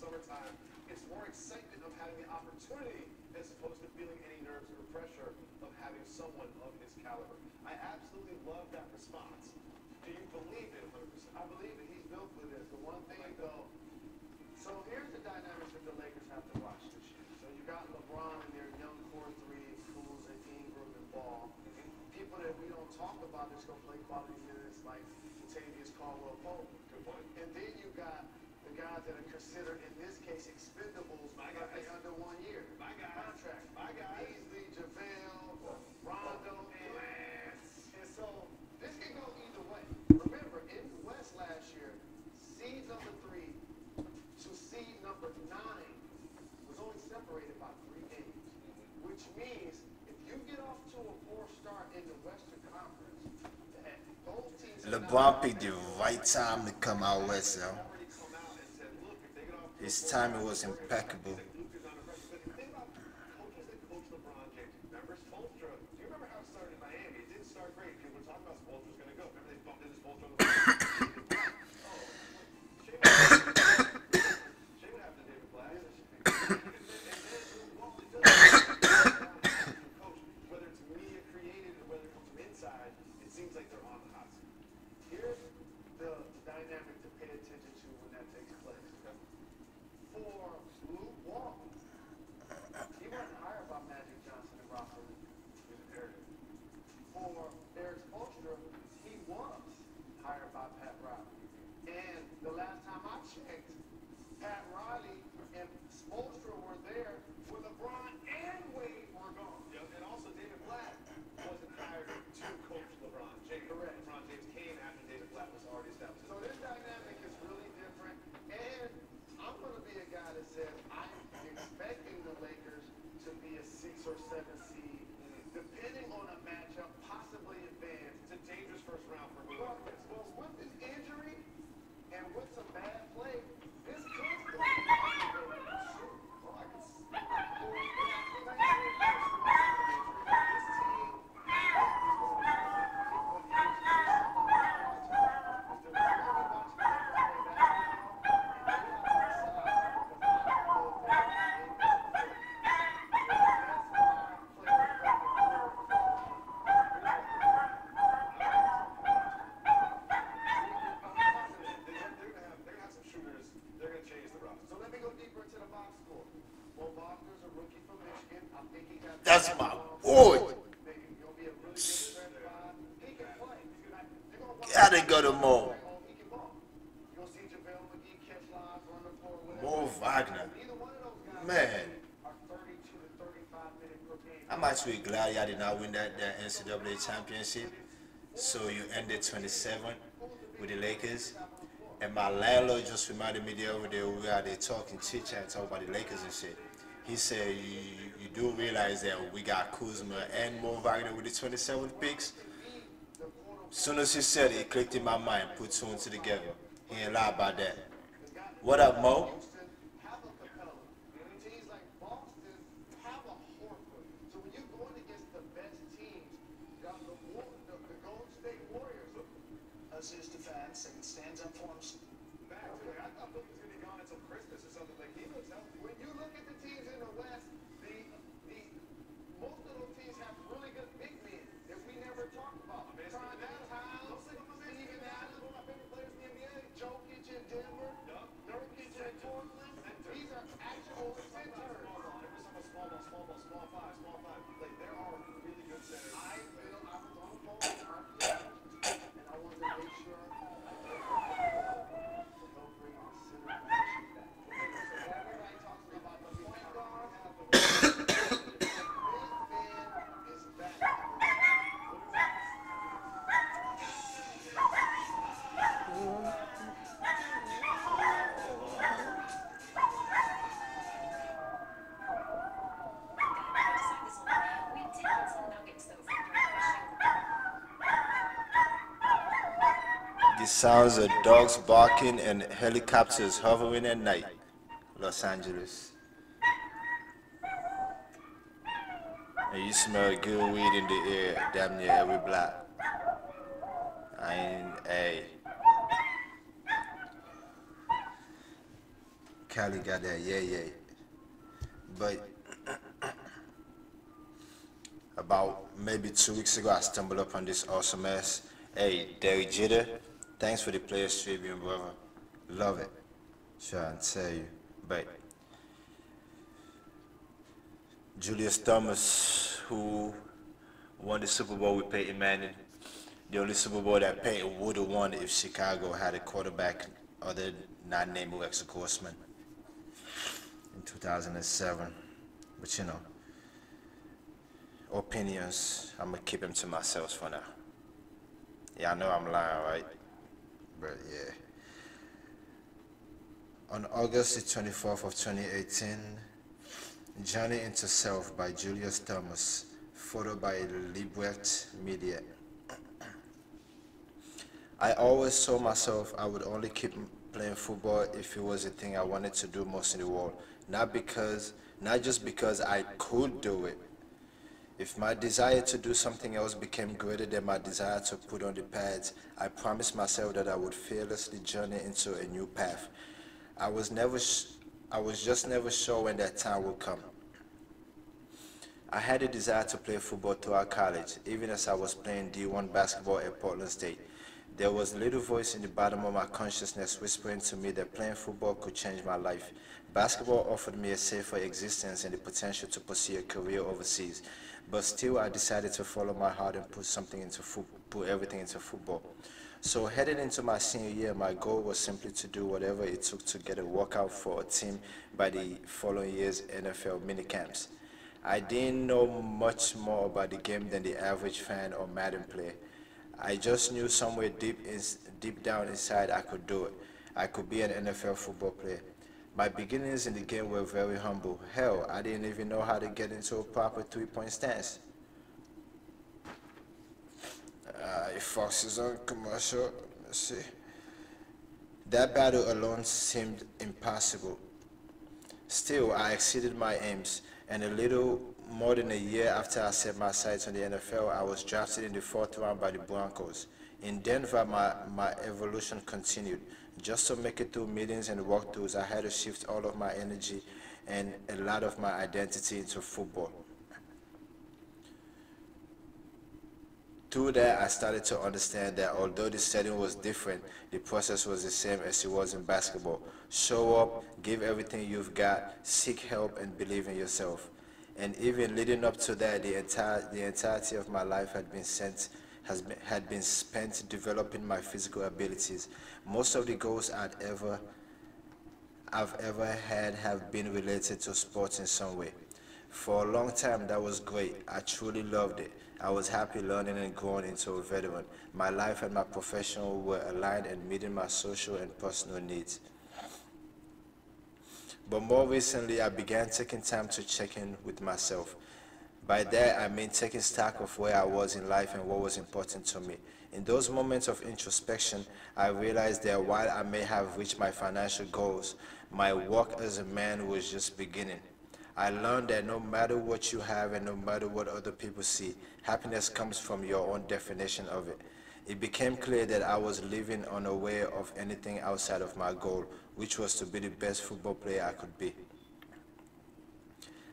summertime, it's more excitement of having the opportunity as opposed to feeling any nerves or pressure of having someone of his caliber. I absolutely love that response. Do you believe it 100%? I believe it. He's built for this. The one thing, though, so here's the dynamics that the Lakers have to watch this year. So you got LeBron and their young core three, Kuz and Ingram and Ball. People that we don't talk about that's going to play quality minutes like Tavius Caldwell-Pope. Good point. And then you got the guys that are considered, in this case, expendables, but they under 1 year. My guy. Contract. My guy. Beasley, JaVale, Rondo, and Lance. And so this can go either way. Remember, in the West last year, seed number 3 to seed number 9 was only separated by 3 games, which means if you get off to a poor start in the Western Conference, those teams LeBron picked the right time to come out west, yo. His timing was impeccable. That's my boy. Gotta go to Mo. Mo Wagner. Man. I'm actually glad y'all did not win that NCAA championship. So you ended 27 with the Lakers. And my landlord just reminded me the other day we were out there talking chit-chat, talking about the Lakers and shit. He said, you do realize that we got Kuzma and Mo Wagner with the 27th picks? As soon as he said it, it clicked in my mind, put two and two together. He ain't lie about that. What up, Mo? Us is the fans and stands up for himself. I thought Luke was going to be gone until Christmas or something. Like, he looks healthy. When you look at the teams in the West, most of those teams have really good big men that we never talked about. Steven Adams, one of my favorite players in the NBA, Jokic in Denver, Nurkic in Portland. These are actual centers. Small five. Like, there are really good centers. I was on the phone with Mark and I wanted to make sure The sounds of dogs barking and helicopters hovering at night. Los Angeles. And you smell good weed in the air, damn near every block. Cali got that, yeah. But about maybe 2 weeks ago, I stumbled upon this awesome ass. Hey, Derek Jeter, thanks for the Players Tribune, brother. Love it. Trying to tell you. But Julius Thomas, who won the Super Bowl with Peyton Manning, the only Super Bowl that Peyton would have won if Chicago had a quarterback other not named Rex Grossman in 2007. But you know, opinions, I'm gonna keep them to myself for now. Yeah, I know I'm lying, right? But yeah. On August the 24th of 2018, Journey into Self by Julius Thomas, photo by Libret Media. I always told myself I would only keep playing football if it was a thing I wanted to do most in the world. Not just because I could do it. If my desire to do something else became greater than my desire to put on the pads, I promised myself that I would fearlessly journey into a new path. I was just never sure when that time would come. I had a desire to play football throughout college, even as I was playing D1 basketball at Portland State. There was a little voice in the bottom of my consciousness whispering to me that playing football could change my life. Basketball offered me a safer existence and the potential to pursue a career overseas. But still, I decided to follow my heart and put everything into football. So headed into my senior year, my goal was simply to do whatever it took to get a workout for a team by the following year's NFL minicamps. I didn't know much more about the game than the average fan or Madden player. I just knew somewhere deep down inside I could do it. I could be an NFL football player. My beginnings in the game were very humble. Hell, I didn't even know how to get into a proper three-point stance. If Fox is on commercial, let's see. That battle alone seemed impossible. Still, I exceeded my aims, and a little more than a year after I set my sights on the NFL, I was drafted in the 4th round by the Broncos. In Denver, my evolution continued. Just to make it through meetings and walkthroughs, I had to shift all of my energy and a lot of my identity into football. Through that, I started to understand that although the setting was different, the process was the same as it was in basketball. Show up, give everything you've got, seek help, and believe in yourself. And even leading up to that, the entirety of my life had been spent developing my physical abilities. Most of the goals I've ever had have been related to sports in some way. For a long time, that was great. I truly loved it. I was happy learning and growing into a veteran. My life and my profession were aligned and meeting my social and personal needs. But more recently, I began taking time to check in with myself. By that, I mean taking stock of where I was in life and what was important to me. In those moments of introspection, I realized that while I may have reached my financial goals, my work as a man was just beginning. I learned that no matter what you have and no matter what other people see, happiness comes from your own definition of it. It became clear that I was living unaware of anything outside of my goal, which was to be the best football player I could be.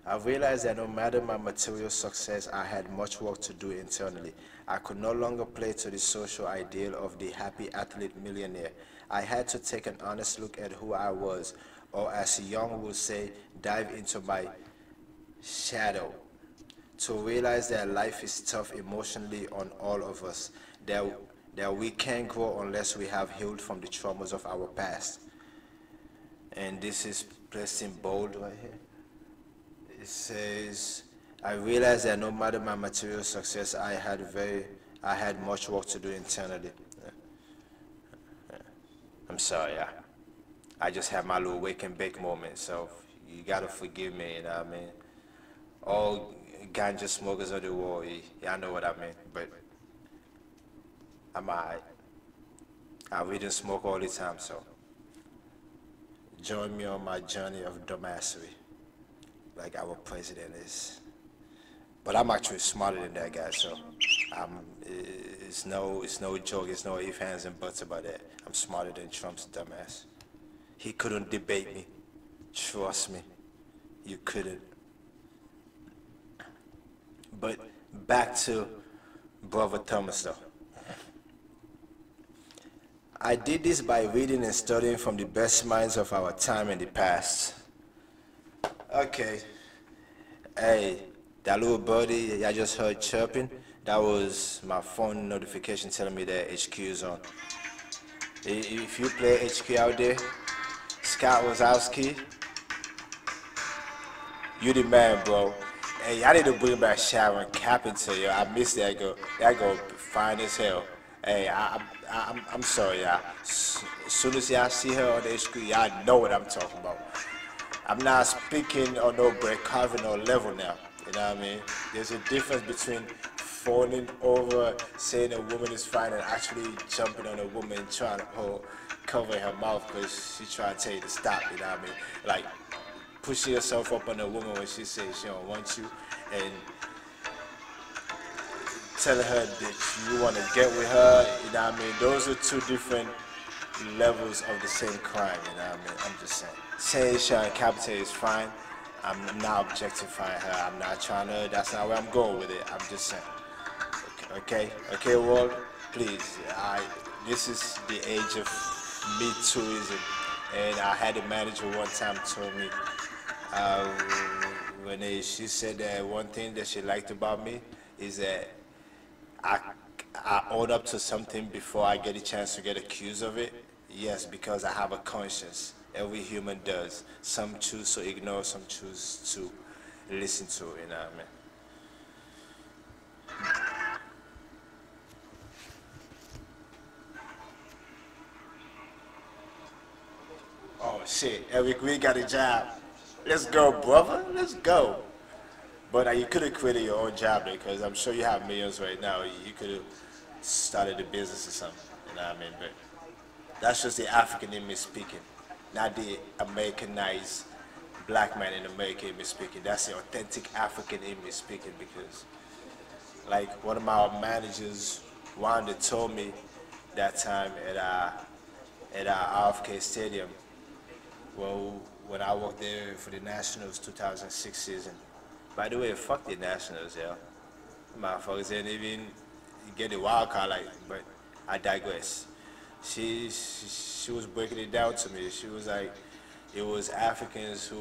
I realized that no matter my material success, I had much work to do internally. I could no longer play to the social ideal of the happy athlete millionaire. I had to take an honest look at who I was, or as Young would say, dive into my shadow, to realize that life is tough emotionally on all of us, that we can't grow unless we have healed from the traumas of our past. And this is placed in bold right here. It says, I realized that no matter my material success, I had much work to do internally. I'm sorry, I just had my little wake and bake moment, so you gotta forgive me, you know what I mean? All ganja smokers of the world, y'all know what I mean, but I'm alright. I read and smoke all the time, so join me on my journey of dumbassery, like our president is. But I'm actually smarter than that guy, so it's no joke, it's no ifs, ands, and buts about that. I'm smarter than Trump's dumbass. He couldn't debate me. Trust me, you couldn't. But back to Brother Thomas though. I did this by reading and studying from the best minds of our time in the past. Okay. Hey, that little birdie I just heard chirping, that was my phone notification telling me that HQ is on. If you play HQ out there, Scott Wazowski, you the man, bro. Hey, I need to bring back Sharon Carpenter, yo. I miss that girl. That girl fine as hell. Hey, I'm sorry, y'all. As soon as y'all see her on the HQ, y'all know what I'm talking about. I'm not speaking on no Brett Kavanaugh level now. You know what I mean? There's a difference between phoning over, saying a woman is fine, and actually jumping on a woman and trying to cover her mouth because she trying to tell you to stop. You know what I mean? Like pushing yourself up on a woman when she says she don't want you, and telling her that you want to get with her. You know what I mean? Those are two different levels of the same crime. You know what I mean? I'm just saying. Saying Sharon Carpenter is fine. I'm not objectifying her. I'm not trying to. That's not where I'm going with it. I'm just saying. Okay, world. Please. This is the age of Me Tooism, and I had a manager one time told me when she said that one thing that she liked about me is that I own up to something before I get a chance to get accused of it. Yes, because I have a conscience. Every human does. Some choose to ignore, some choose to listen to, you know what I mean? Oh shit, Eric, we got a job. Let's go, brother, let's go. But you could have created your own job there, because I'm sure you have millions right now. You could have started a business or something, you know what I mean? But that's just the African in me speaking, not the Americanized black man in America in me speaking. That's the authentic African in me speaking, because like one of my managers, Wanda, told me that time at our RFK Stadium, well, when I worked there for the Nationals 2006 season. By the way, fuck the Nationals, yeah. Motherfuckers didn't even get the wild card, like, but I digress. She was breaking it down to me. She was like, it was Africans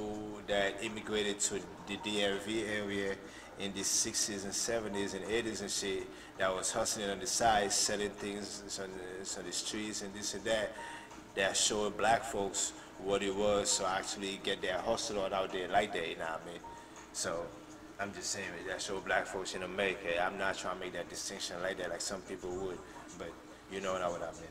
that immigrated to the DMV area in the 60s and 70s and 80s and shit, that was hustling on the side, selling things on the streets and this and that showed black folks what it was to actually get their hustle on out there like that, you know what I mean? So I'm just saying that showed black folks in America. I'm not trying to make that distinction like that like some people would, but you know what I mean.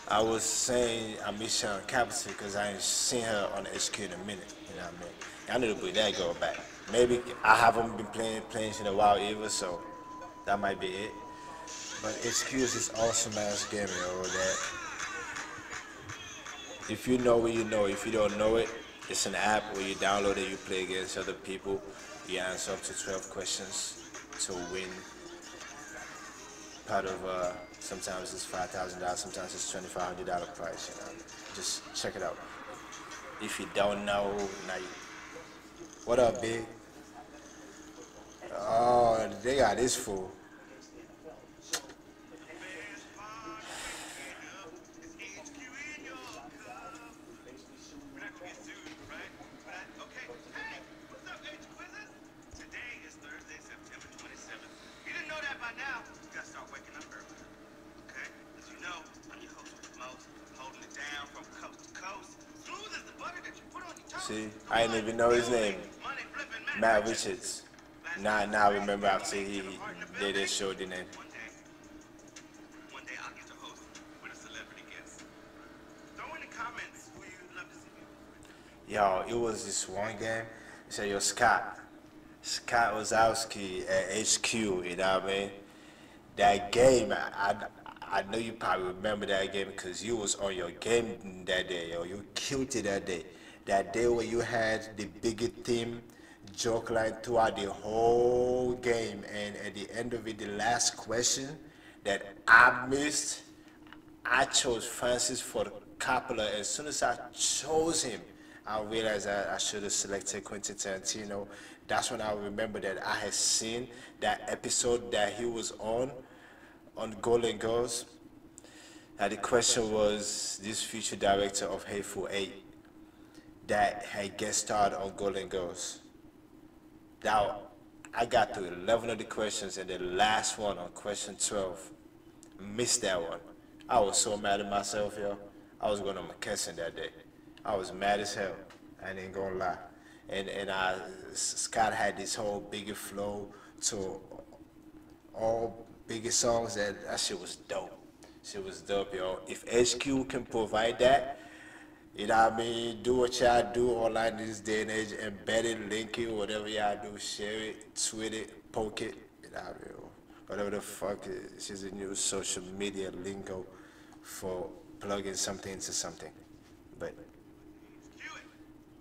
I was saying I miss Sharon Carpenter because I ain't seen her on the HQ in a minute, you know what I mean? I need to bring that girl back. Maybe I haven't been playing in a while either, so that might be it. But HQ is this awesome ass game, yo, that if you know it, you know. If you don't know it, it's an app where you download it, you play against other people, you answer up to 12 questions to win part of, sometimes it's $5,000, sometimes it's $2,500 prize, you know. Just check it out. If you don't know, now what up, big? Oh, they got this fool. See, I didn't even know his name. Matt Richards. Now I remember after he did his show, didn't he? One day I'll get to host with a celebrity guest. Throw in the comments who you'd love to see. Yo, it was this one game. He said, yo, Scott Wazowski at HQ, you know what I mean? That game, I know you probably remember that game because you was on your game that day, yo. You killed it that day. That day where you had the biggest theme joke line throughout the whole game, and at the end of it, the last question that I missed, I chose Francis Ford Coppola. As soon as I chose him, I realized I should have selected Quentin Tarantino. That's when I remember that I had seen that episode that he was on Golden Girls. The question was this future director of Hateful Eight that had guest starred on Golden Girls. Now, I got through 11 of the questions, and the last one on question 12, missed that one. I was so mad at myself, yo. I was going to McKesson that day. I was mad as hell. I ain't gonna lie. And Scott had this whole bigger flow to all bigger songs. That shit was dope. Shit was dope, yo. If HQ can provide that, you know what I mean? Do what y'all do online this day and age. Embed it, link it, whatever y'all do. Share it, tweet it, poke it. You know what I mean? Whatever the fuck it is. It's a new social media lingo for plugging something into something. But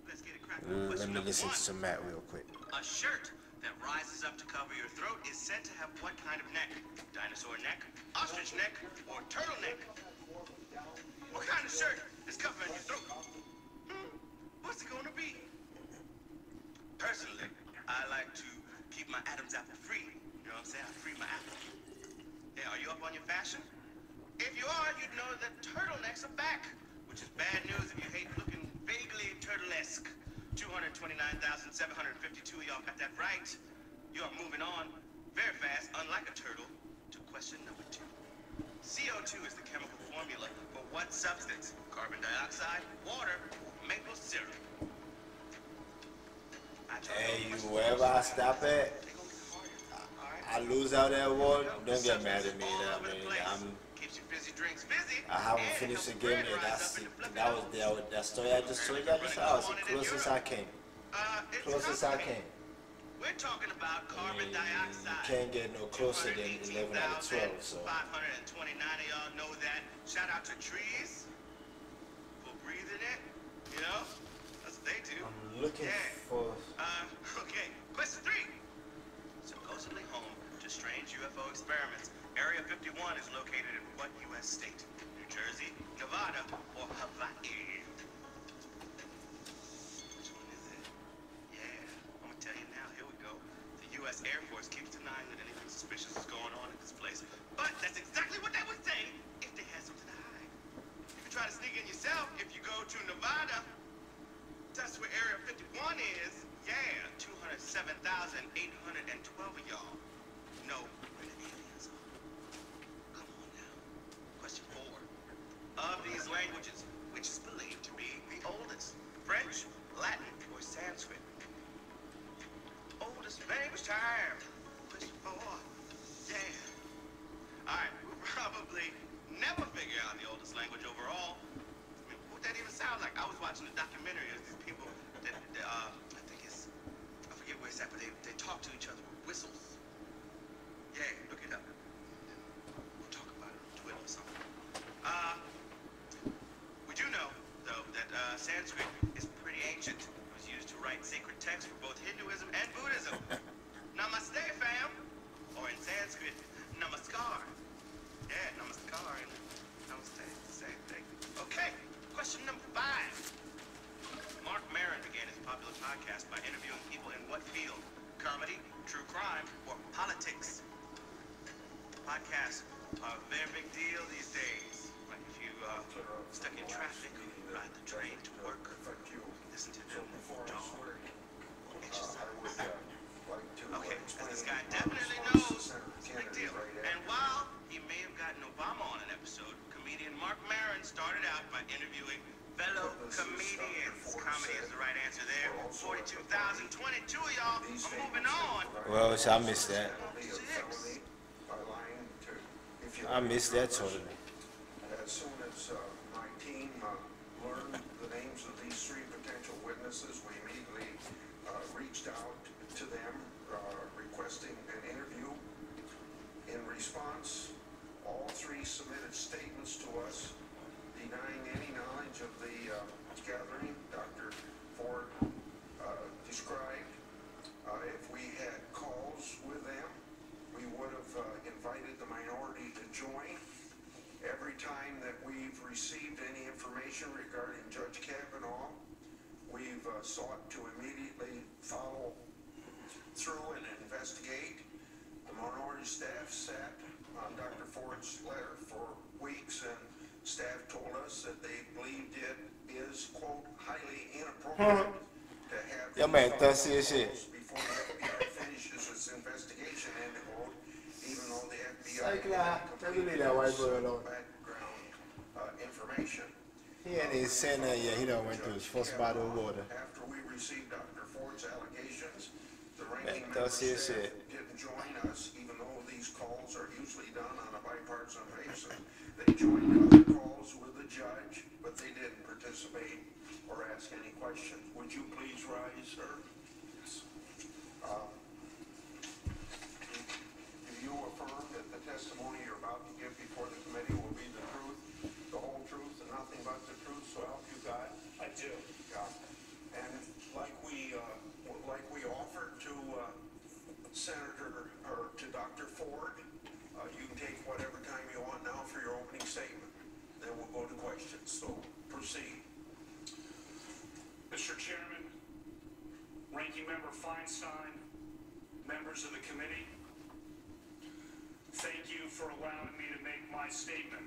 Let's get it cracking. let me listen to Matt real quick. A shirt that rises up to cover your throat is said to have what kind of neck? Dinosaur neck, ostrich neck, or turtleneck? What kind of shirt is covering your throat? What's it gonna be? Personally, I like to keep my Adam's apple free. You know what I'm saying? I free my apple. Hey, are you up on your fashion? If you are, you'd know that turtlenecks are back, which is bad news if you hate looking vaguely turtlesque. 229,752 of y'all got that right. You are moving on very fast, unlike a turtle, to question number 2. CO2 is the chemical formula for what substance? Carbon dioxide, water, maple syrup. Hey, wherever I stop at, I lose out that award. Don't get mad at me. You know what I mean? Keeps your fizzy drinks fizzy. I haven't finished the game yet. That story I just told you. I was the closest I came. Closest I came. We're talking about carbon dioxide. Can't get no closer than 11 out of 12. So 529 of y'all know that. Shout out to trees for breathing it. You know, that's what they do. I'm looking for. Okay. Question 3. Supposedly home to strange UFO experiments, Area 51 is located in what U.S. state? New Jersey, Nevada, or Hawaii? Which one is it? Yeah, I'm gonna tell you now. Here we go. The U.S. Air Force keeps denying that anything suspicious is going on at this place, but that's exactly what they would say if they had something to hide. You can try to sneak in yourself if you go to Nevada. That's where Area 51 is. Yeah, 207,812 of y'all know where the aliens are. Come on now. Question 4. Of these languages, which is believed to be the oldest? French, Latin, or Sanskrit? Oldest language time. Question 4. Yeah. Alright, we'll probably never figure out the oldest language overall. I mean, what that even sound like? I was watching a documentary of these people that, I think it's, I forget where it's at, but they talk to each other with whistles. Yeah, look it up. We'll talk about it on Twitter or something. We do know, though, that Sanskrit is pretty ancient. It was used to write sacred texts for both Hinduism and Buddhism. Namaste, fam! Or in Sanskrit, namaskar. Yeah, namaskar and namaste, same thing. Okay, question number 5. Mark Maron began his popular podcast by interviewing people in what field? Comedy, true crime, or politics? Podcasts are a very big deal these days. Like if you stuck in traffic, ride the train to work, listen to them dog, exercise. Okay, as this guy definitely knows, it's a big deal. And while he may have gotten Obama on an episode, comedian Mark Maron started out by interviewing fellow comedians. Comedy is the right answer there. 42,022 of y'all are moving on. Well, I missed that. I missed that totally. As soon as my team learned the names of these 3 potential witnesses, we immediately reached out to them requesting an interview. In response, all 3 submitted statements to us denying any knowledge of the gathering Dr. Ford described. received any information regarding Judge Kavanaugh. We've sought to immediately follow through and investigate. The minority staff sat on Dr. Ford's letter for weeks, and staff told us that they believed it is, quote, highly inappropriate to have Your man thirsty as shit. before the FBI finishes its investigation, end quote, even though the FBI Leave that white boy alone. background information. He ain't even saying that yet. He done went through his first bottle of water. After we received Dr. Ford's allegations, the Man, ranking member thirsty as staff shit. didn't join us, even though these calls are usually done on a bipartisan basis. They joined other calls with the judge, but they didn't participate or ask any questions. Would you please rise, sir? Do you affirm that the testimony you're about to give before the committee will be the truth, the whole truth, and nothing but the truth, so help you God? I do. Yeah. And like we offered to Senator, or to Dr. Ford, you can take whatever time you want now for your opening statement. Then we'll go to questions, so proceed. Mr. Chairman, Ranking Member Feinstein, members of the committee, thank you for allowing me to make my statement.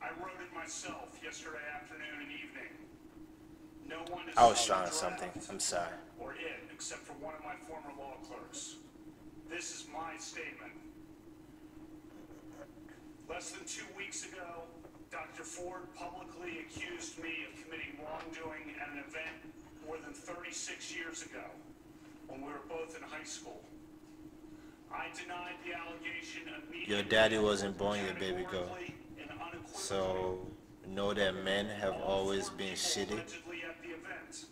I wrote it myself yesterday afternoon and evening. No one has I was seen the trying something. draft I'm sorry. or it, except for one of my former law clerks. This is my statement. Less than 2 weeks ago, Dr. Ford publicly accused me of committing wrongdoing at an event more than 36 years ago, when we were both in high school. I denied the allegation immediately. Your daddy wasn't born yet, baby girl. categorically and unequivocally. So know that men have always been shitty, Allegedly at the event.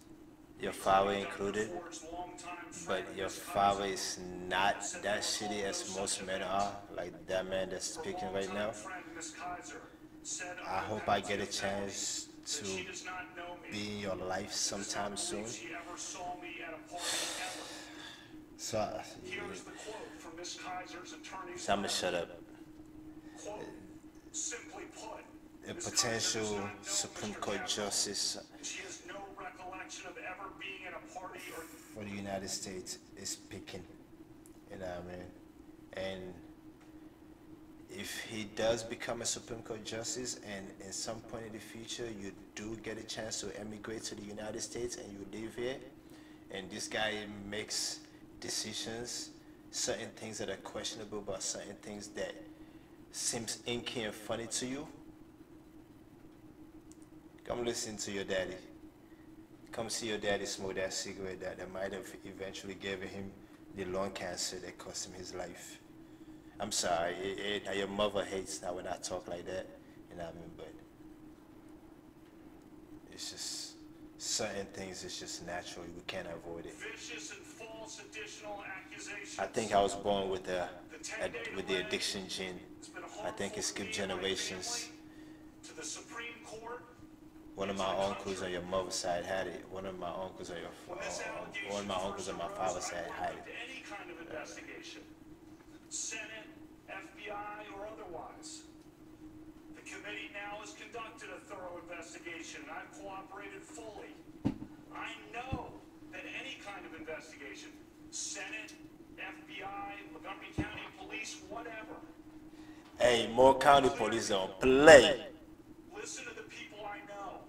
your father included, Dr. Ford's longtime but friend, your Miss father Kaiser, is not that shitty as most men are, like that man that's her speaking right longtime now. friend, Miss Kaiser, said I under hope I get a penalty of chance penalty to that she does not know me. be in your life sometime soon. She ever saw me at a party ever. So, Here's the quote from Miss Kaiser's attorney's so I'm gonna letter. shut up. Quote, simply put, A Miss potential Kaiser does not know Supreme Mr. Court Kavanaugh. justice She has no recollection of ever being at a party or for the United States is picking. You know what I mean? And if he does become a Supreme Court justice, and in some point in the future you do get a chance to emigrate to the United States and you live here, and this guy makes decisions, certain things that are questionable, but certain things that seems inky and funny to you, come listen to your daddy. Come see your daddy smoke that cigarette that might have eventually given him the lung cancer that cost him his life. I'm sorry, your mother hates that when I talk like that, you know what I mean, but it's just, certain things is just natural, we can't avoid it. vicious and false additional accusations. I think I was born with the addiction gene. It's been I think it skipped harmful to me and my generations. family, to the Supreme Court. One of my uncles on your mother's side had it. One of my uncles on your one of my uncles on my father's side had it. Any kind of investigation, Senate, FBI, or otherwise. The committee now has conducted a thorough investigation, and I've cooperated fully. I know that any kind of investigation, Senate, FBI, Montgomery County Police, whatever. Hey, more county police don't play. Listen to the people I know.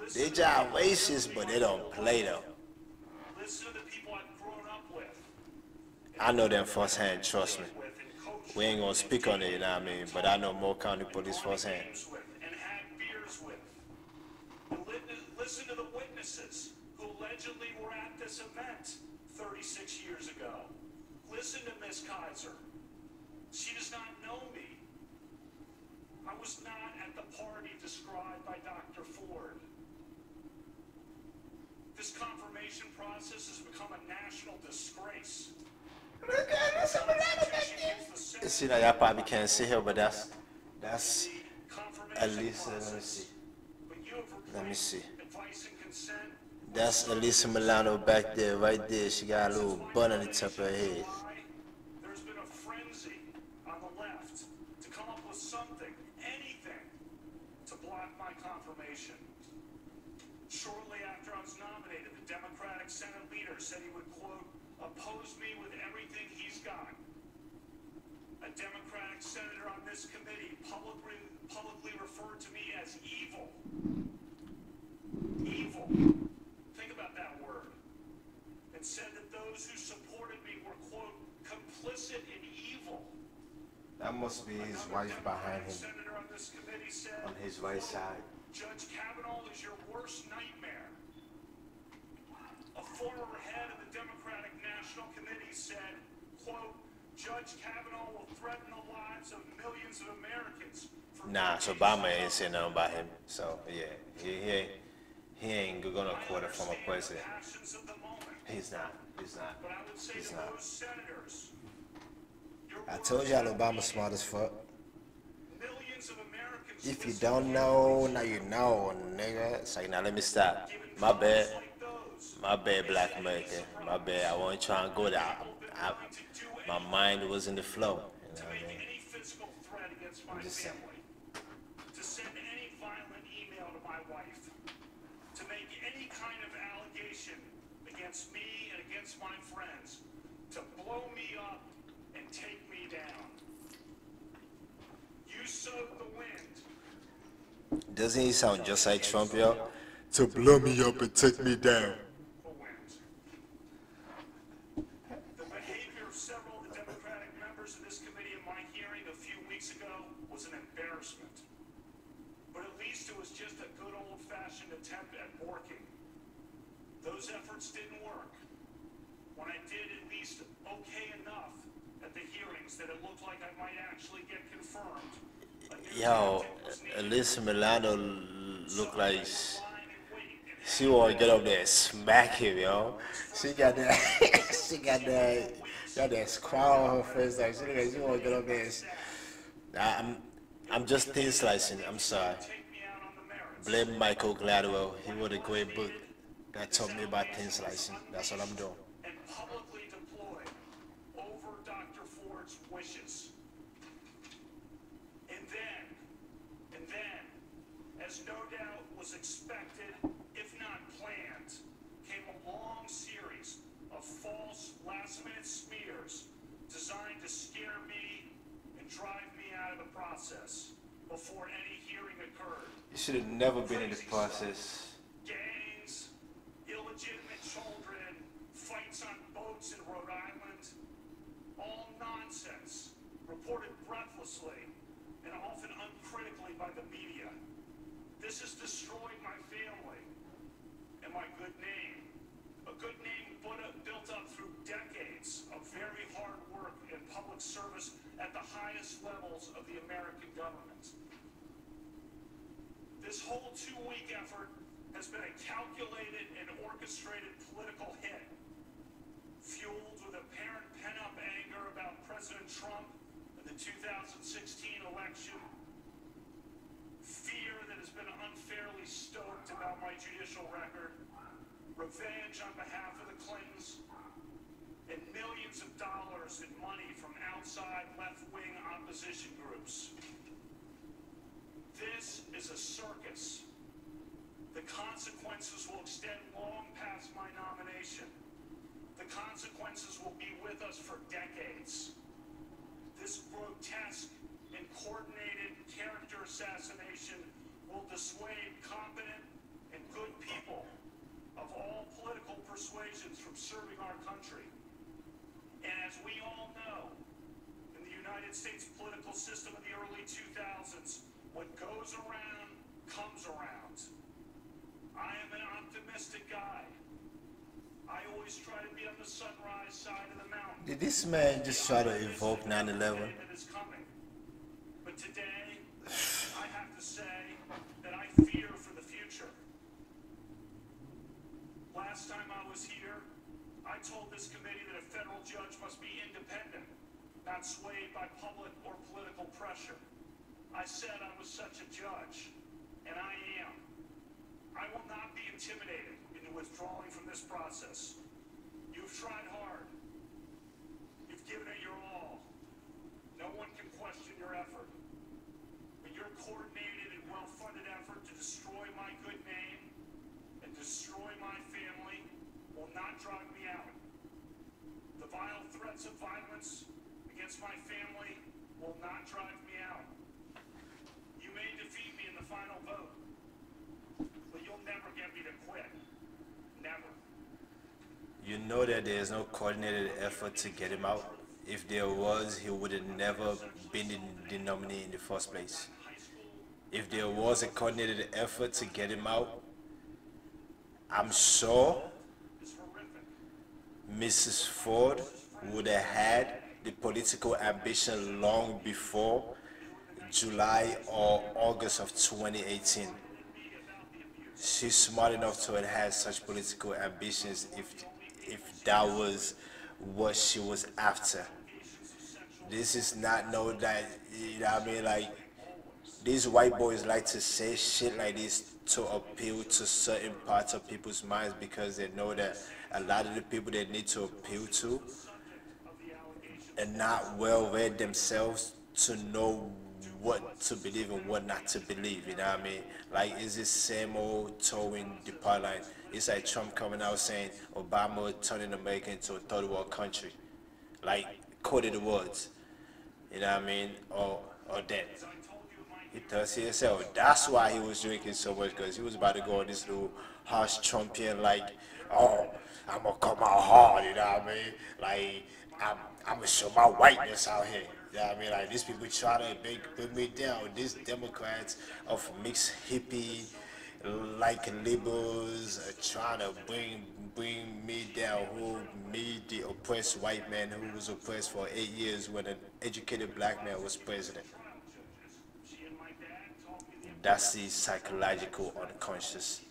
Listen They to just the people racist, but they don't play though. Listen to the people I've grown up with. I know them firsthand, trust me. We ain't gonna speak on it, you know what I mean? But I know more county police firsthand. And had beers with. And listen to the witnesses who allegedly were at this event 36 years ago. Listen to Miss Kaiser. She does not know me. I was not at the party described by Dr. Ford. This confirmation process has become a national disgrace. See, now y'all probably can't see here, but that's at least, let me see. That's Elisa Milano back there, right there. She got a little bun on the top of her head. There's been a frenzy on the left to come up with something, anything, was nominated, the Democratic Senate leader said he would, quote, oppose me with everything he's got. A Democratic senator on this committee publicly referred to me as evil. Evil. Think about that word. And said that those who supported me were, quote, complicit in evil. That must be his wife behind him, Senator on this committee said, on his right side. Judge Kavanaugh is your worst nightmare. A former head of the Democratic National Committee said, quote, Judge Kavanaugh will threaten the lives of millions of Americans. Nah, so Obama ain't saying nothing about him. So yeah, he ain't gonna quote a former president. He's not. But I would say to those senators, I told y'all Obama's smart as fuck. millions of Americans If you don't know, now you know, nigga. It's like, now let me stop. My bad, Black American. My bad. I wasn't trying to go there. My mind was in the flow. You know what I mean? any physical threat against my just saying. family, to send any violent email to my wife, to make any kind of allegation against me and against my friends, to blow me up and take me down. You sowed the wind. Doesn't he sound just like Trump, yo? To blow me up and take me down. The behavior of several of the Democratic members of this committee in my hearing a few weeks ago was an embarrassment. But at least it was just a good old-fashioned attempt at borking. Those efforts didn't work. When I did at least okay enough at the hearings that it looked like I might actually get confirmed. Yo, Alyssa Milano look like she want to get up there and smack him, yo. She got that, got that squall on her face, like she want to get up there. I'm just thin slicing. I'm sorry. Blame Michael Gladwell. He wrote a great book that taught me about thin slicing. That's what I'm doing. And publicly deployed over Dr. Ford's wishes. And then, as no doubt was expected, if not planned, came a long series of false last-minute smears designed to scare me and drive me out of the process before any hearing occurred. You should have never been in the process. Gangs, illegitimate children, fights on boats in Rhode Island, all nonsense, reported breathlessly and often uncritically by the media. This has destroyed my family and my good name. A good name built up through decades of very hard work and public service at the highest levels of the American government. This whole 2-week effort has been a calculated and orchestrated political hit, fueled with apparent pent-up anger about President Trump and the 2016 election, fear that has been unfairly stoked about my judicial record, revenge on behalf of the Clintons, and millions of dollars in money from outside left-wing opposition groups. This is a circus. The consequences will extend long past my nomination. The consequences will be with us for decades. This grotesque and coordinated character assassination will dissuade competent and good people of all political persuasions from serving our country. And as we all know, in the United States political system of the early 2000s, what goes around comes around. I am an optimistic guy. I always try to be on the sunrise side of the mountain. Did this man just try to evoke 9/11? That is coming. But today, I have to say that I fear for the future. Last time I was here, I told this committee that a federal judge must be independent, not swayed by public or political pressure. I said I was such a judge, and I am. I will not be intimidated into withdrawing from this process. You've tried hard. You've given it your all. No one can question your effort. But your coordinated and well-funded effort to destroy my good name and destroy my not drive me out. The vile threats of violence against my family will not drive me out. You may defeat me in the final vote, but you'll never get me to quit. Never. You know that there is no coordinated effort to get him out. If there was, he would have never been the nominee in the first place. If there was a coordinated effort to get him out, I'm sure Mrs. Ford would have had the political ambition long before July or August of 2018. She's smart enough to have had such political ambitions if that was what she was after. This is not no that, you know what I mean, like, these white boys like to say shit like this to appeal to certain parts of people's minds because they know that a lot of the people they need to appeal to are not well read themselves to know what to believe and what not to believe, you know what I mean? Like, it's this same old towing the part line. It's like Trump coming out saying Obama turning America into a third world country. Like, quoted the words, you know what I mean? Or that. He tells himself that's why he was drinking so much, because he was about to go on this little harsh Trumpian, like, oh, I'm gonna come out hard, you know what I mean? Like, I'm gonna show my whiteness out here. You know what I mean? Like, these people try to bring me down. These Democrats of mixed hippie, like liberals, are trying to bring me down. Who me, the oppressed white man who was oppressed for 8 years when an educated black man was president. That's the psychological unconscious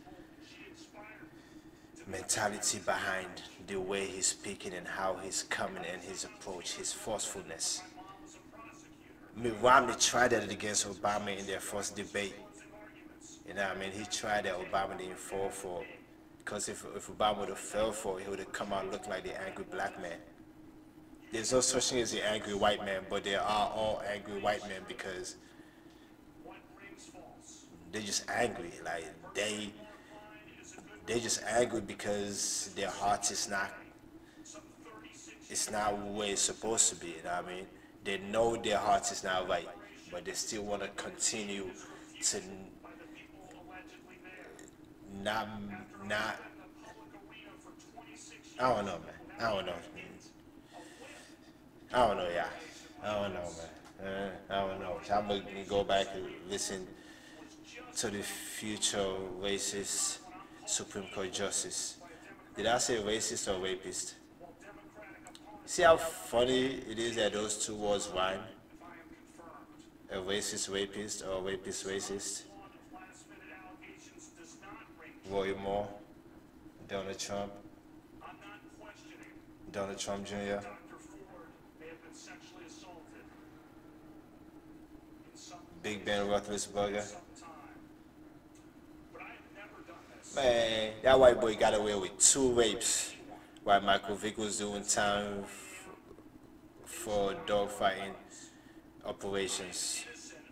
mentality behind the way he's speaking and how he's coming and his approach, his forcefulness. Mitt Romney tried that against Obama in their first debate. You know what I mean? He tried that, Obama didn't fall for it. Because if Obama would have fell for it, he would have come out looking like the angry black man. There's no such thing as the angry white man, but there are all angry white men because they're just angry. Like, they're just angry because their heart is not, it's not where it's supposed to be, you know what I mean? They know their heart is not right, but they still want to continue to not, I don't know, man. I don't know. I don't know, yeah. I don't know, man. I don't know. I'm going to go back and listen to the future racist Supreme Court justice. Did I say racist or rapist? See how funny it is that those two words rhyme? A racist rapist or a rapist racist? Roy Moore, Donald Trump, Donald Trump Jr. Big Ben Roethlisberger. Man, that white boy got away with 2 rapes while Michael Vick was doing time for dogfighting operations.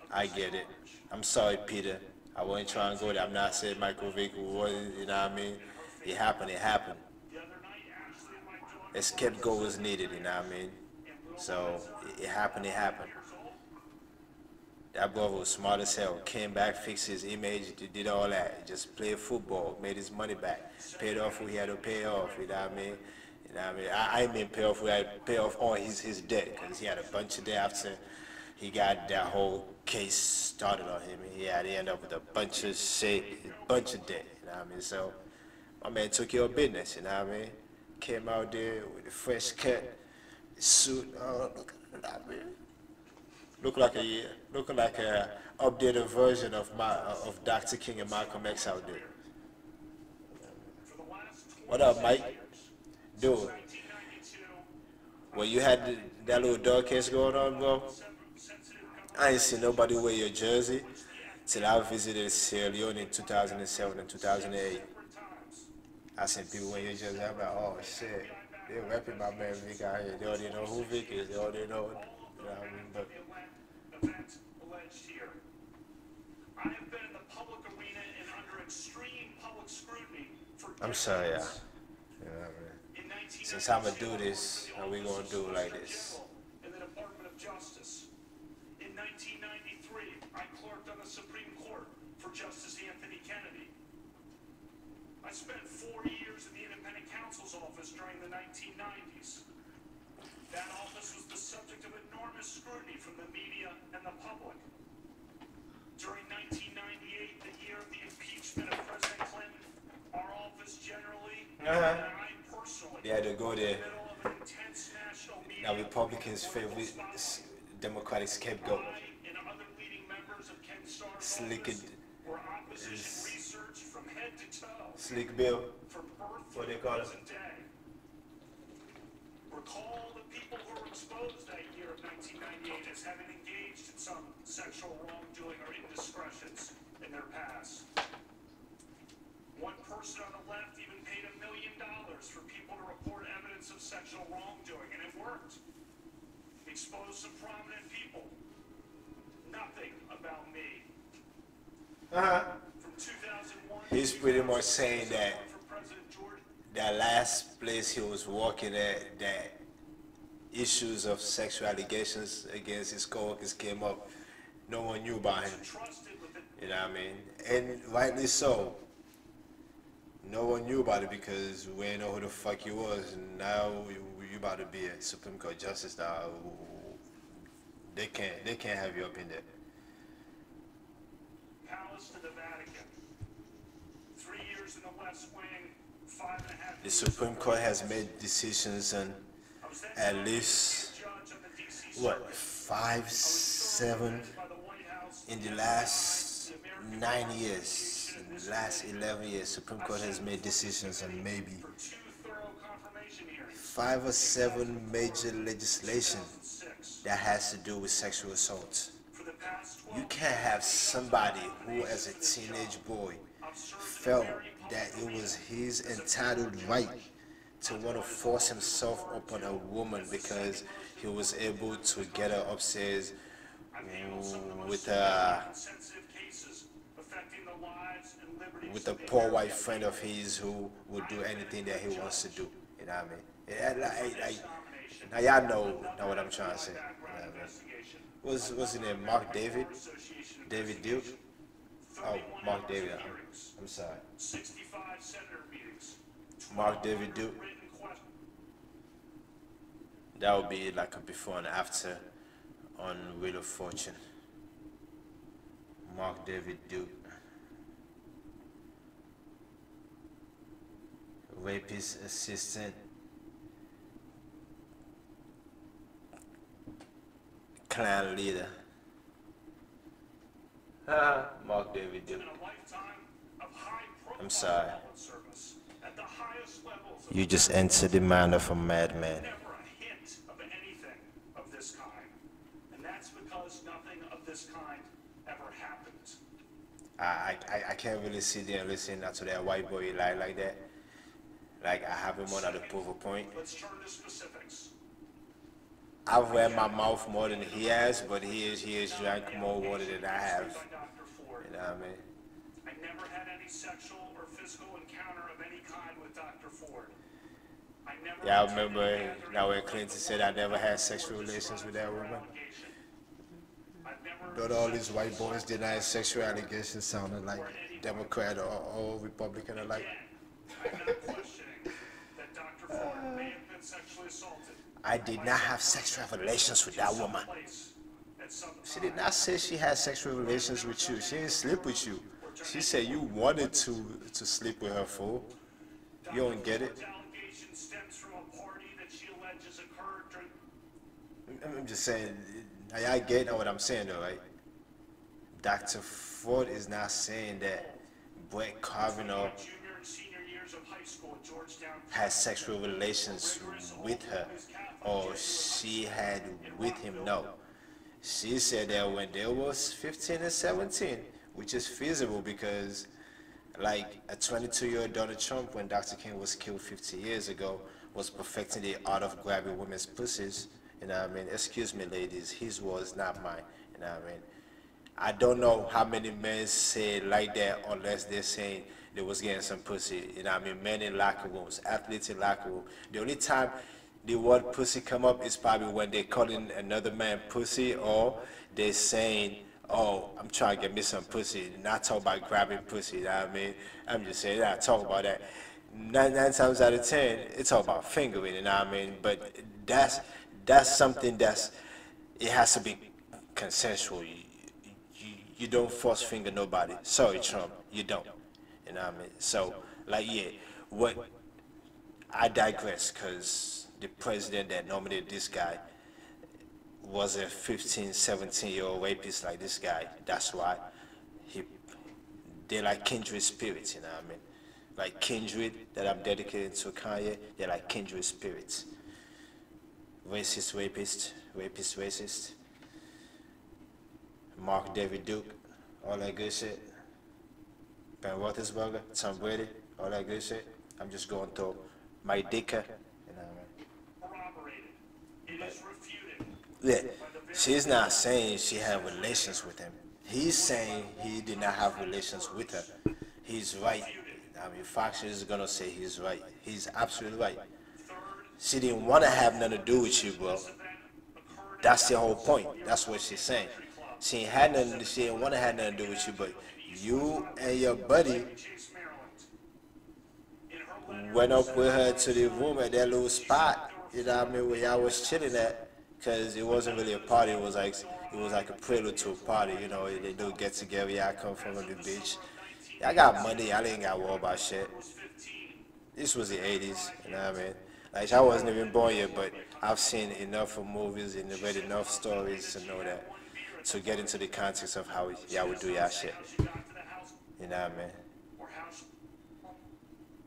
I get it. I'm sorry, Peter. I wasn't trying to go there. I'm not saying Michael Vick wasn't, you know what I mean? It happened, it happened. A scapegoat was needed, you know what I mean? So, it happened, it happened. That brother was smart as hell. Came back, fixed his image, did all that. Just played football, made his money back. Paid off who he had to pay off, you know what I mean? You know what I mean? I mean pay off who he had to pay off on his debt, because he had a bunch of debt after he got that whole case started on him. He had to end up with a bunch of shit, a bunch of debt, you know what I mean? So, my man took care of business, you know what I mean? Came out there with a fresh cut, suit, look at that, man. Look like a updated version of Dr. King and Malcolm X out there. What up, Mike? Dude, when you had that little dog case going on, bro, I ain't seen nobody wear your jersey till I visited Sierra Leone in 2007 and 2008. I seen people wear your jersey. I'm like, oh shit, they're repping my man Vic out here. They already know who Vic is. They already know, you know what I mean? But event alleged here. I have been in the public arena and under extreme public scrutiny for I'm sorry, yeah. You know what I mean? since I'm gonna do this, how we gonna do it like this? In the Department of Justice. In 1993, I clerked on the Supreme Court for Justice Anthony Kennedy. I spent 4 years in the Independent Counsel's Office during the 1990s. That office was the subject of enormous scrutiny from the media and the public. During 1998, the year of the impeachment of President Clinton, our office generally, and I personally, They had to go there. were in the middle of an intense national meeting. Now Republicans' favorite Democratic scapegoat. I and other leading members of Ken Starr's Slick office it- were opposition research from head to toe Slick Bill. for birth What to they call it? present day. Recall the people who were exposed that year of 1998 as having engaged in some sexual wrongdoing or indiscretions in their past. One person on the left even paid $1 million for people to report evidence of sexual wrongdoing, and it worked. Exposed some prominent people. Nothing about me. From 2001, He's pretty much saying that for President George that last place he was working at, that issues of sexual allegations against his coworkers came up. No one knew about him. trusted with the You know what I mean? And rightly so. No one knew about it because we didn't know who the fuck he was. And now you about to be a Supreme Court justice now. They can't have you up in there. palace to the Vatican. 3 years in the West Wing, 5.5 The years Supreme Court has made decisions on I was then at nominated least judge on the DC what Circuit. 5, 7 By the White House, in the last 9 years, in the last 11 years. Supreme Court has made decisions on maybe for 2 thorough confirmation hearings. 5 or 7 major legislation 2006. that has to do with sexual assault. For the past 12 You can't have somebody who, as a teenage boy, felt that it was his entitled right to want to force himself upon a woman because he was able to get her upstairs with sensitive cases affecting the lives and liberties with a poor white friend of his who will do anything that he wants to do. You know what I mean? Now y'all know what I'm trying to say. You know what I mean? What's his name? Mark David? David Duke? Oh, Mark David. I'm sorry. 65 senator meetings. Mark David Duke. Written questions. That would be like a before and after on Wheel of Fortune. Mark David Duke. Rapist assistant. Clan leader. Mark David Duke. In a lifetime of high I'm sorry. public service at the highest levels of You just entered the mind of a madman. never a hint of anything of this kind. And that's because nothing of this kind ever happened. I can't really sit there and listen to that white boy lie like that. Like I have him on at the proof of point. Let's turn to specifics. I've read my mouth more than he has, but he has drank more water than I have. By Dr. Ford. You know what I mean? I never had any sexual or physical encounter of any kind with Dr. Ford. I never Yeah, I attended remember a gathering now when of Clinton the said I never had sexual relations with that woman. allegation. I've never But all these white boys denying sexual allegations sounded like Democrat or Republican alike. I'm not questioning that Dr. Ford may have been sexually assaulted. I did not have sexual relations with that woman. Place at some She did not say she had sexual relations with you. She didn't sleep with you. She said you wanted to sleep with her, fool. You don't get it? Ford's allegation stems from a party that she alleges occurred during I'm just saying, I get what I'm saying though, right? Dr. Ford is not saying that Brett Kavanaugh junior and senior years of high school at Georgetown. had sexual relations with her or she had with him. No. She said that when they was 15 and 17, which is feasible because like a 22-year-old Donald Trump when Dr. King was killed 50 years ago was perfecting the art of grabbing women's pussies. You know what I mean? Excuse me, ladies, his was not mine. You know what I mean? I don't know how many men say like that unless they're saying they was getting some pussy. You know what I mean? Men in locker rooms, athletes in locker room. The only time the word pussy come up is probably when they calling another man pussy, or they saying, oh, I'm trying to get me some pussy. Not talk about grabbing pussy, you know what I mean? I'm just saying, I talk about that. Nine times out of 10, it's all about fingering, you know what I mean? But that's something it has to be consensual. You don't force finger nobody. Sorry, Trump, you don't. You know what I mean? So, like, yeah, what, I digress, because the president that nominated this guy was a 15, 17-year-old rapist like this guy. That's why they're like kindred spirits, you know what I mean? Like kindred that I'm dedicated to Kanye, they're like kindred spirits. Racist, rapist, rapist, racist. Mark David Duke, all that good shit. Ben Roethlisberger, Tom Brady, all that good shit. I'm just going through my dicker, you know what I mean? It is refuted. Yeah, she's not saying she had relations with him. He's saying he did not have relations with her. He's right. I mean, Fox is gonna say he's right. He's absolutely right. She didn't want to have nothing to do with you, bro. That's the whole point. That's what she's saying. She didn't want to have nothing to do with you, but you and your buddy went up with her to the room at that little spot, you know what I mean, where y'all was chilling at, because it wasn't really a party. It was like a prelude to a party, you know. They do get together. Y'all come from the beach. Y'all got money. Y'all ain't got to worry about shit. This was the 80s, you know what I mean? Like, I wasn't even born yet, but I've seen enough of movies and read enough stories to know that, to get into the context of how y'all would do y'all shit. You know what I mean?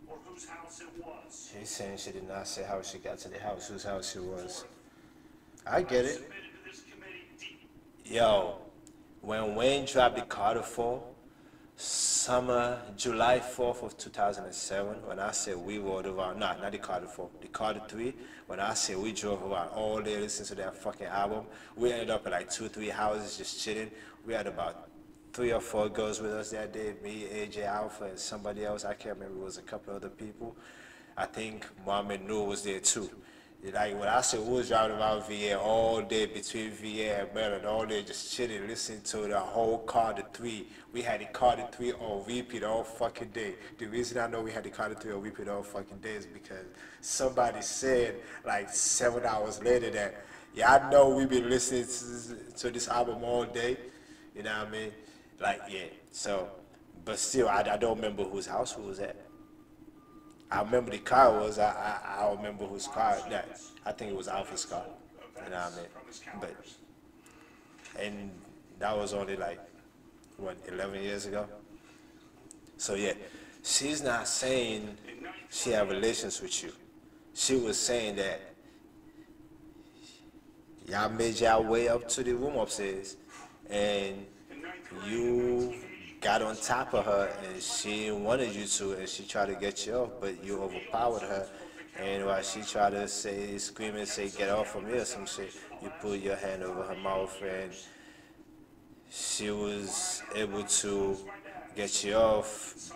Or whose house it was. She's saying she did not say how she got to the house, whose house it was. I get it. Yo, when Wayne dropped the Carter 4, July 4th of 2007, when I said we rode around, not the Carter 4, the Carter 3, when I said we drove around all day listening to that fucking album, we ended up at like 2 or 3 houses just chilling. We had about 3 or 4 girls with us that day, me, AJ Alpha, and somebody else. I can't remember, it was a couple other people. I think Mohammed Noor was there too. Like, when I said we was driving around VA all day, between VA and Maryland, all day just chilling, listening to the whole Carter 3. We had the Carter 3 on repeat all fucking day. The reason I know we had the Carter 3 on repeat all fucking day is because somebody said, like, 7 hours later that, yeah, I know we've been listening to this album all day. You know what I mean? Like, yeah. So, but still, I don't remember whose house we was at. I remember the car was, I don't remember whose car that. I think it was Alpha's car. You know what I mean? But, and that was only like, what, 11 years ago? So yeah, she's not saying she had relations with you. She was saying that y'all made y'all way up to the room upstairs, and you got on top of her, and she wanted you to, and she tried to get you off, but you overpowered her. And while she tried to scream and say, get off of me or some shit, you put your hand over her mouth, and she was able to get you off,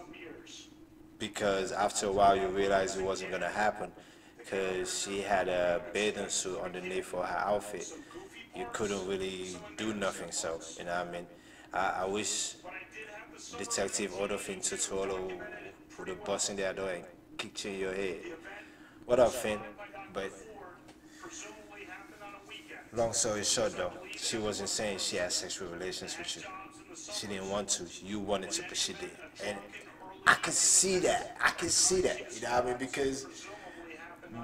because after a while you realized it wasn't gonna happen, because she had a bathing suit underneath for her outfit. You couldn't really do nothing, so, you know what I mean? I wish Detective Odofin Tutolo would have bust in their door and kicked you in your head. What up, Finn? But long story short, though, she wasn't saying she had sexual relations with you. She didn't want to. You wanted to, but she did. And I can see that. I can see that. You know what I mean? Because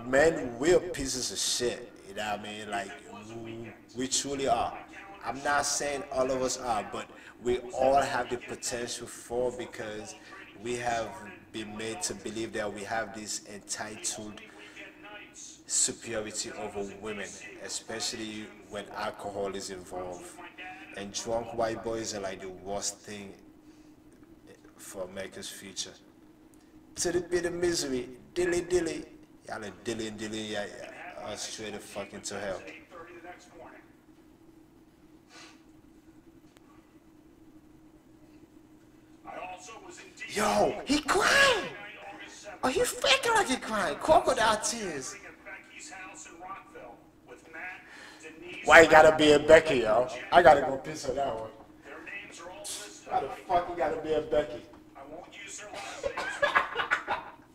men, we're pieces of shit. You know what I mean? Like, we truly are. I'm not saying all of us are, but we all have the potential for, because we have been made to believe that we have this entitled superiority over women, especially when alcohol is involved. And drunk white boys are like the worst thing for America's future. To the bit of misery, dilly dilly. Y'all are dilly and dilly, yeah, straight the fuck into hell. Yo, he crying. Oh, he faking like he crying. Crocodile tears. Why you gotta be a Becky, yo? I gotta go piss on that one. Why the fuck you gotta be a Becky? I won't use their last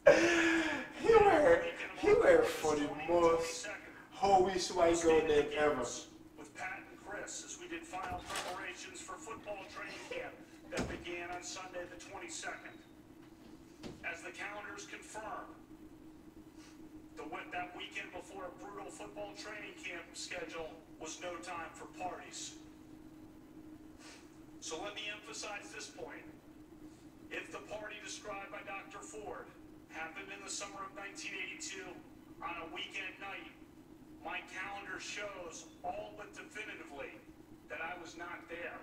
names. He went for the most holy white girl name ever. With Pat and Chris, as we did final preparations for football training camp that began on Sunday the 22nd. As the calendars confirm, that weekend before a brutal football training camp schedule was no time for parties. So let me emphasize this point. If the party described by Dr. Ford happened in the summer of 1982 on a weekend night, my calendar shows all but definitively that I was not there.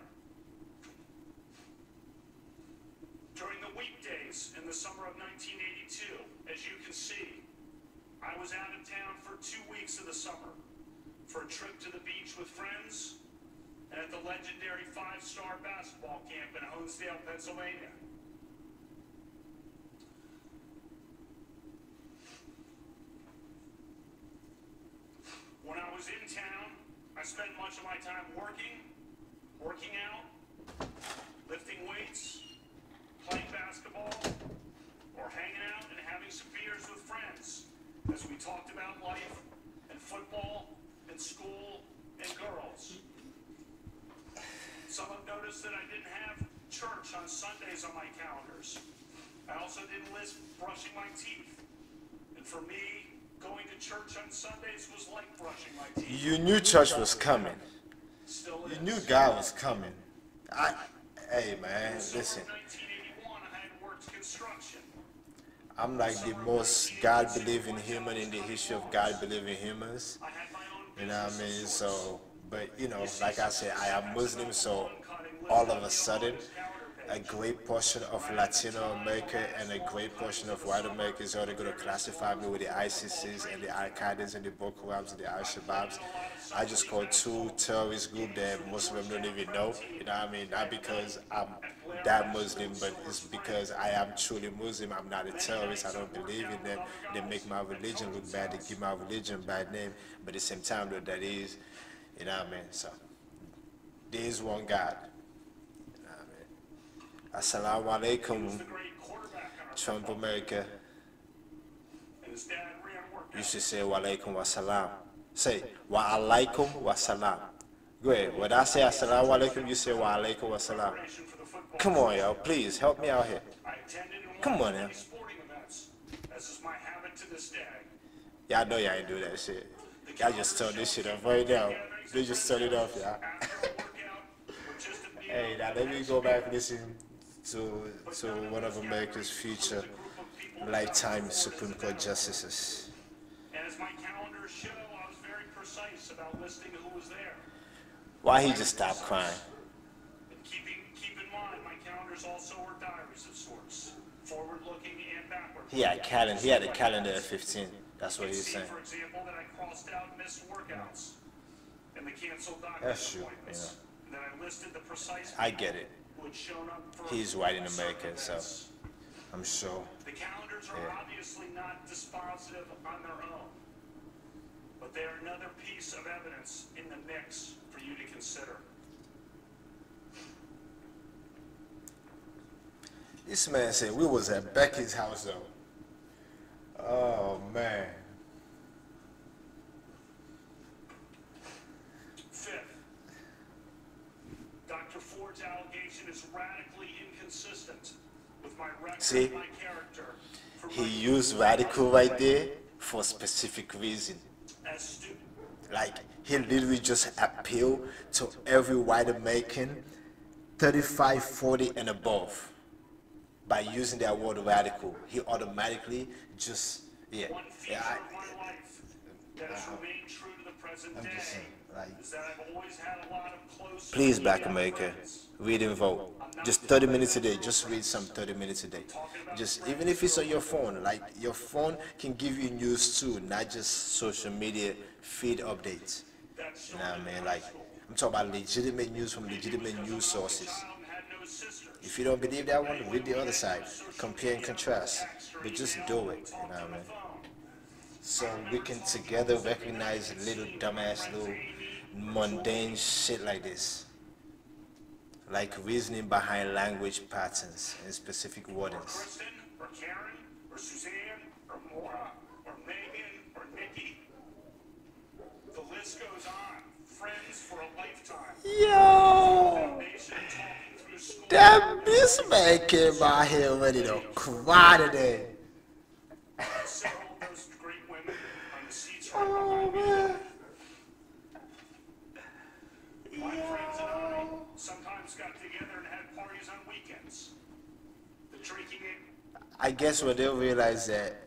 During the weekdays in the summer of 1982, as you can see, I was out of town for 2 weeks of the summer for a trip to the beach with friends and at the legendary 5-star basketball camp in Honesdale, Pennsylvania. When I was in town, I spent much of my time working out, lifting weights, playing basketball, or hanging out and having some beers with friends as we talked about life and football and school and girls. Some have noticed that I didn't have church on Sundays on my calendars. I also didn't list brushing my teeth. And for me, going to church on Sundays was like brushing my teeth. You knew church was coming. Still You is. knew God was coming. Hey man, listen. In 1981, I had worked construction. I'm like the most God-believing human in the history of God-believing humans. I had my own You know what I business mean? of sorts. So, but you know, like I said, I am Muslim, so all of a sudden, a great portion of Latino America and a great portion of white America is already going to classify me with the ISISs and the Al-Qaedas and the Boko Harams and the Al-Shabaabs. I just called 2 terrorist groups that most of them don't even know. You know what I mean? Not because I'm that Muslim, but it's because I am truly Muslim. I'm not a terrorist. I don't believe in them. They make my religion look bad. They give my religion a bad name. But at the same time, though, that is, you know what I mean? So, there is one God. You know what I mean? Assalamu alaikum, The great quarterback on our Trump America. and his dad ran You workouts. should say wa alaikum wa salam. Say wa alaikum wa salam. Go ahead. When I say assalamu alaikum, you say wa alaikum wa salam. For the football Come on, yo. Please help me out here. I attended and Come on, watched now. many sporting events, as is my habit to this day. Y'all know y'all ain't do that shit. Y'all just turn this shit off right now. They just turn it off, y'all. After a workout, or just to be Hey, now let me go back and listen to one of America's future lifetime Supreme Court justices. And as my calendars show, I was very precise about listing who was there. Why he just stopped crying? And keep in mind, my calendars also were diaries of sorts, forward-looking and backward. He had a calendar at 15. That's what You he's see, saying. for example, that I crossed out missed workouts and the canceled doctor That's true, appointments. And then I listed the precise I get it. who had shown up for He's white in certain America, so events. I'm sure. The calendars are Yeah. obviously not dispositive on their own, but they are another piece of evidence in the mix for you to consider. This man said we was at Becky's house though. Oh man. Fifth, Dr. Ford's allegation is radically inconsistent with my record See? and my character. For He my used radical right there for a specific reason. as student. Like he literally just appealed to every white American 35, 40 and above. By using that word radical, he automatically just One feature I- of my life that has remained true to the present I'm day just saying, like, is that I've always had a lot of close please, Black female America, friends. read and vote. Just 30 minutes a day. Just read some 30 minutes a day. Just even if it's on your phone, like your phone can give you news too, not just social media feed updates. That You know what I started in mean? high Like school. I'm talking about legitimate news from legitimate news sources. Child and had no sisters. If you don't believe that one, read the other side. Compare and contrast. But just do it, you know what I mean? So we can together recognize little dumbass, little mundane shit like this. Like reasoning behind language patterns and specific wordings. Kristen, or Karen, or Suzanne, or Maura, or Megan, or Nikki. The list goes on. Friends for a lifetime. Yo! Foundation talking through school. Damn, this man came out here ready to cry today. Several of those great women on the seats right behind me. My friends and I sometimes got together and had parties on weekends. The drinking it. I guess when they realized that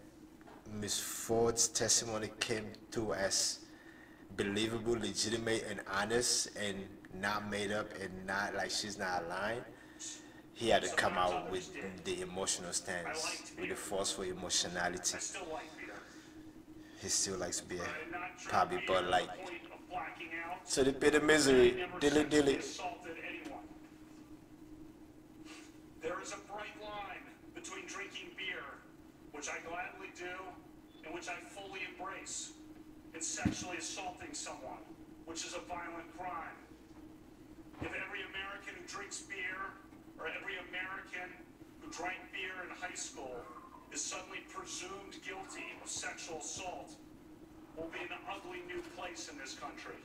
Miss Ford's testimony came through as believable, legitimate, and honest, and not made up, and not like she's not lying, he had to come out with the emotional stance, with the forceful emotionality. I still like beer. He still likes beer, I did not drink probably beer Bud to Light. the point of blacking out. So the bit of misery, dilly dilly. Assaulted anyone. There is a bright line between drinking beer, which I gladly do, and which I fully embrace, and sexually assaulting someone, which is a violent crime. If every American who drinks beer, or every American who drank beer in high school, is suddenly presumed guilty of sexual assault, we'll be in an ugly new place in this country.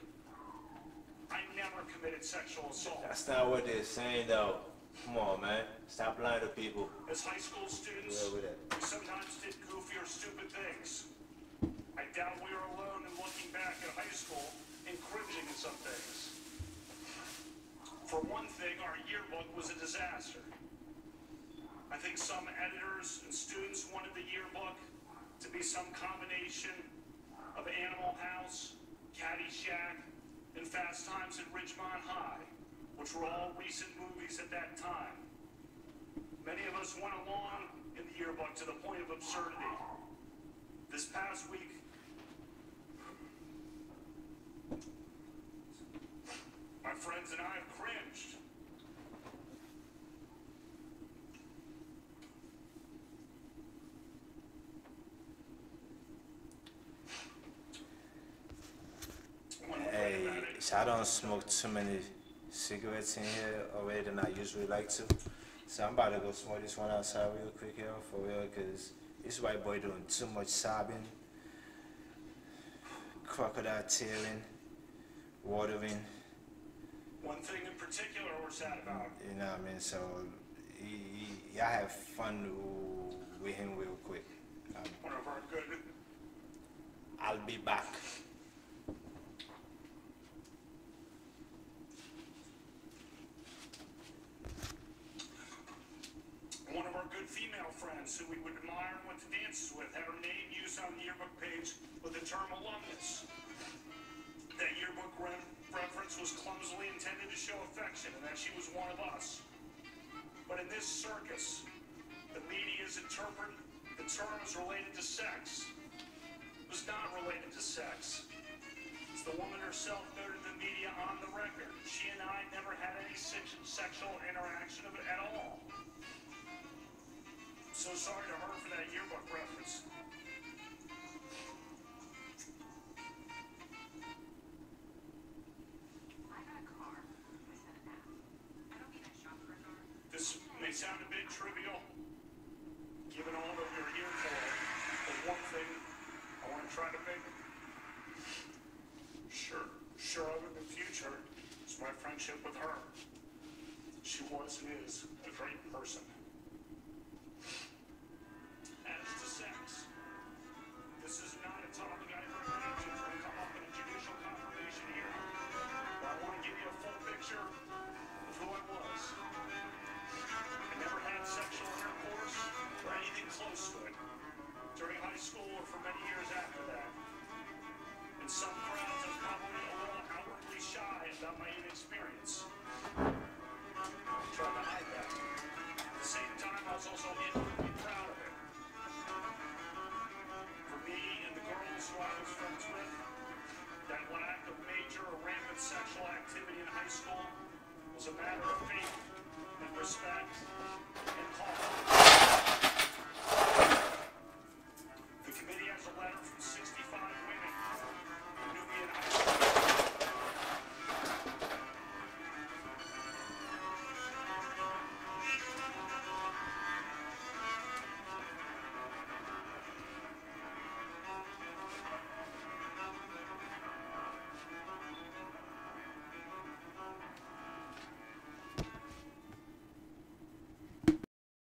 I never committed sexual assault. That's not what they're saying though. Come on, man. Stop lying to people. As high school students, Yeah, with that. we sometimes did goofy or stupid things. I doubt we were alone in looking back at high school and cringing at some things. For one thing, our yearbook was a disaster. I think some editors and students wanted the yearbook to be some combination of Animal House, Caddyshack, and Fast Times at Ridgemont High, which were all recent movies at that time. Many of us went along in the yearbook to the point of absurdity. This past week, my friends and I have cringed. Hey, I don't smoke too many cigarettes in here already than I usually like to. So I'm about to go smoke this one outside real quick here, for real, because this white boy doing too much sobbing, crocodile tearing, watering. One thing in particular we're sad about. You know what I mean? So, y'all have fun with him real quick. One of our good. I'll be back. One of our good female friends who we would admire and went to dances with had her name used on the yearbook page with the term alumnus. That yearbook reference was clumsily intended to show affection and that she was one of us. But in this circus, the media's interpreted the term as related to sex. It was not related to sex. As the woman herself noted in the media on the record, she and I never had any sexual interaction of it at all. So sorry to her for that yearbook reference. This may sound a bit trivial, given all that we're here for, but one thing I want to try to make sure of in the future is my friendship with her. She was and is a great person. As to sex, this is not a topic I recommend you to come up in a judicial confirmation hearing, but I want to give you a full picture of who I was. I never had sexual intercourse or anything close to it during high school or for many years after that. In some crowds, I'm probably a little outwardly shy about my inexperience. I tried to hide that. At the same time, I was also inwardly proud of it. For me and the girls who I was friends with, that lack of major or rampant sexual activity in high school was a matter of faith